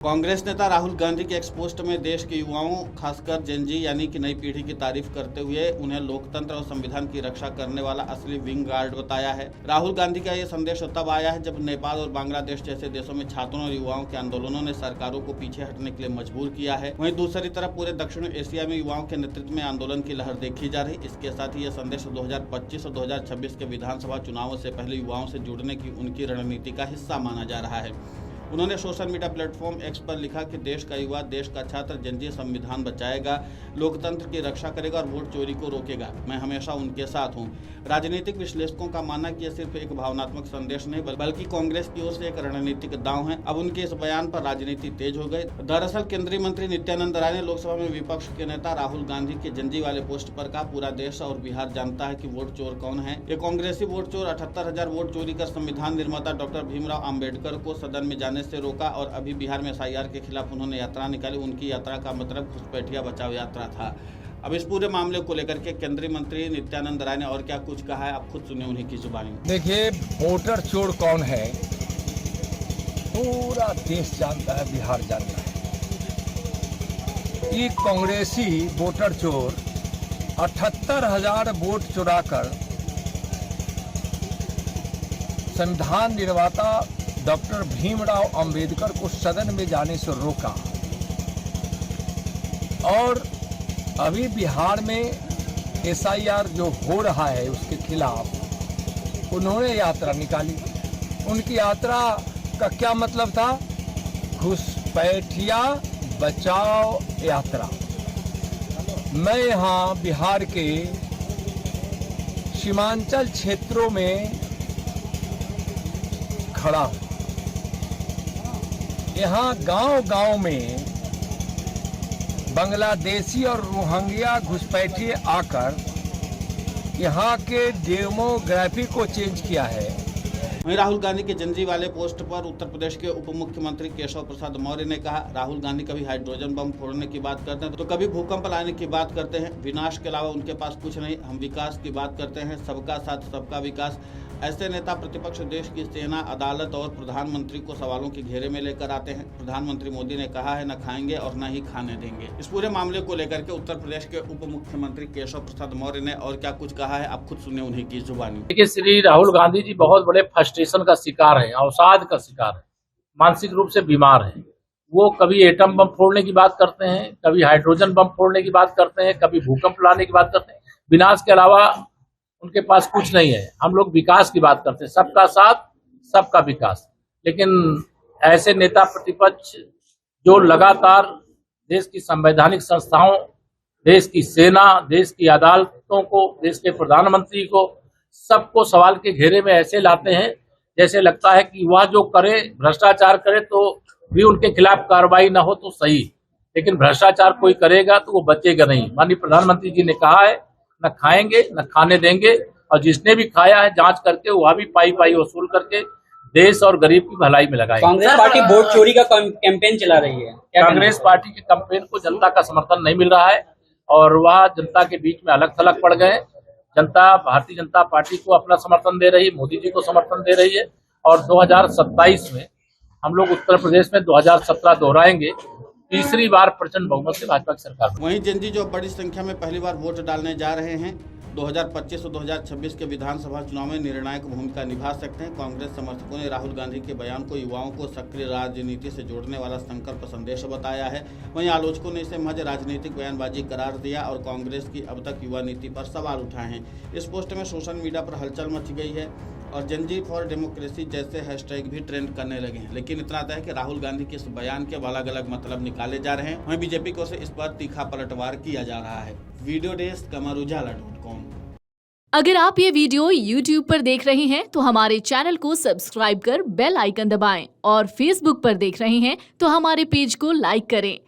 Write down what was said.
कांग्रेस नेता राहुल गांधी के x post में देश के युवाओं खासकर जेनजी यानी कि नई पीढ़ी की तारीफ करते हुए उन्हें लोकतंत्र और संविधान की रक्षा करने वाला असली विंग गार्ड बताया है। राहुल गांधी का ये संदेश तब आया है जब नेपाल और बांग्लादेश जैसे देशों में छात्रों और युवाओं के आंदोलनों ने सरकारों को पीछे हटने के लिए मजबूर किया है। वहीं दूसरी तरफ पूरे दक्षिण एशिया में युवाओं के नेतृत्व में आंदोलन की लहर देखी जा रही। इसके साथ ही यह संदेश 2025 और 2026 के विधानसभा चुनावों से पहले युवाओं से जुड़ने की उनकी रणनीति का हिस्सा माना जा रहा है। उन्होंने सोशल मीडिया प्लेटफॉर्म एक्स पर लिखा कि देश का युवा, देश का छात्र जेनजी संविधान बचाएगा, लोकतंत्र की रक्षा करेगा और वोट चोरी को रोकेगा। मैं हमेशा उनके साथ हूं। राजनीतिक विश्लेषकों का मानना है कि यह सिर्फ एक भावनात्मक संदेश नहीं बल्कि कांग्रेस की ओर से एक रणनीतिक दांव है। अब उनके इस बयान पर राजनीति तेज हो गई। दरअसल केंद्रीय मंत्री नित्यानंद राय ने लोकसभा में विपक्ष के नेता राहुल गांधी के जेनजी वाले पोस्ट पर कहा, पूरा देश और बिहार जानता है कि वोट चोर कौन है। ये कांग्रेसी वोट चोर 78,000 वोट चोरी कर संविधान निर्माता डॉक्टर भीमराव अम्बेडकर को सदन में जाने से रोका और अभी बिहार में एसआईआर के खिलाफ उन्होंने यात्रा निकाली। उनकी यात्रा का मतलब घुसपैठिया बचाओ यात्रा था। अब इस पूरे मामले को लेकर के केंद्रीय मंत्री नित्यानंद राय ने और क्या कुछ कहा है, आप खुद सुनिए उन्हीं की जुबानी। देखिए, वोटर चोर कौन है पूरा देश जानता है, बिहार जानता है। ये कांग्रेसी वोटर चोर 78,000 वोट चुराकर संविधान निर्माता डॉक्टर भीमराव अंबेडकर को सदन में जाने से रोका और अभी बिहार में एसआईआर जो हो रहा है उसके खिलाफ उन्होंने यात्रा निकाली। उनकी यात्रा का क्या मतलब था? घुसपैठिया बचाओ यात्रा। मैं यहाँ बिहार के सीमांचल क्षेत्रों में खड़ा हूँ। यहाँ गांव-गांव में बांग्लादेशी और रोहिंग्या घुसपैठिए आकर यहाँ के डेमोग्राफी को चेंज किया है। वहीं राहुल गांधी के जेनजी वाले पोस्ट पर उत्तर प्रदेश के उप मुख्यमंत्री केशव प्रसाद मौर्य ने कहा, राहुल गांधी कभी हाइड्रोजन बम फोड़ने की बात करते हैं तो कभी भूकंप लाने की बात करते हैं। विनाश के अलावा उनके पास कुछ नहीं। हम विकास की बात करते हैं, सबका साथ सबका विकास। ऐसे नेता प्रतिपक्ष देश की सेना, अदालत और प्रधानमंत्री को सवालों के घेरे में लेकर आते हैं। प्रधानमंत्री मोदी ने कहा है, न खाएंगे और न ही खाने देंगे। इस पूरे मामले को लेकर के उत्तर प्रदेश के उप मुख्यमंत्री केशव प्रसाद मौर्य ने और क्या कुछ कहा है, आप खुद सुनिए उन्हीं की जुबानी। देखिए, श्री राहुल गांधी जी बहुत बड़े फ्रस्ट्रेशन का शिकार है, अवसाद का शिकार है, मानसिक रूप से बीमार है। वो कभी एटम बम फोड़ने की बात करते हैं, कभी हाइड्रोजन बम फोड़ने की बात करते हैं, कभी भूकंप लाने की बात करते हैं। विनाश के अलावा उनके पास कुछ नहीं है। हम लोग विकास की बात करते हैं, सबका साथ सबका विकास। लेकिन ऐसे नेता प्रतिपक्ष जो लगातार देश की संवैधानिक संस्थाओं, देश की सेना, देश की अदालतों को, देश के प्रधानमंत्री को, सबको सवाल के घेरे में ऐसे लाते हैं जैसे लगता है कि वह जो करे, भ्रष्टाचार करे तो भी उनके खिलाफ कार्रवाई न हो तो सही, लेकिन भ्रष्टाचार कोई करेगा तो वो बचेगा नहीं। माननीय प्रधानमंत्री जी ने कहा है, न खाएंगे न खाने देंगे, और जिसने भी खाया है जांच करके वह भी पाई वसूल करके देश और गरीब की भलाई में लगाएंगे। कांग्रेस पार्टी वोट चोरी का कैंपेन चला रही है। कांग्रेस पार्टी के कैंपेन को जनता का समर्थन नहीं मिल रहा है और वह जनता के बीच में अलग थलग पड़ गए। जनता भारतीय जनता पार्टी को अपना समर्थन दे रही है, मोदी जी को समर्थन दे रही है और 2027 में हम लोग उत्तर प्रदेश में 2017 दोहराएंगे। तीसरी बार प्रचंड बहुमत से भाजपा की सरकार। वहीं जेनजी जो बड़ी संख्या में पहली बार वोट डालने जा रहे हैं, 2025 और 2026 के विधानसभा चुनाव में निर्णायक भूमिका निभा सकते हैं। कांग्रेस समर्थकों ने राहुल गांधी के बयान को युवाओं को सक्रिय राजनीति से जोड़ने वाला संकल्प संदेश बताया है। वहीं आलोचकों ने इसे महज राजनीतिक बयानबाजी करार दिया और कांग्रेस की अब तक युवा नीति पर सवाल उठाए हैं। इस पोस्ट में सोशल मीडिया पर हलचल मच गई है और जेनजी फॉर डेमोक्रेसी जैसे हैशटैग भी ट्रेंड करने लगे हैं। लेकिन इतना तय है कि राहुल गांधी के इस बयान के अलग अलग मतलब निकाले जा रहे हैं। वहीं बीजेपी को से इस पर तीखा पलटवार किया जा रहा है। Video desk amarujala.com। अगर आप ये वीडियो YouTube पर देख रहे हैं तो हमारे चैनल को सब्सक्राइब कर बेल आइकन दबाएं और Facebook पर देख रहे हैं तो हमारे पेज को लाइक करें।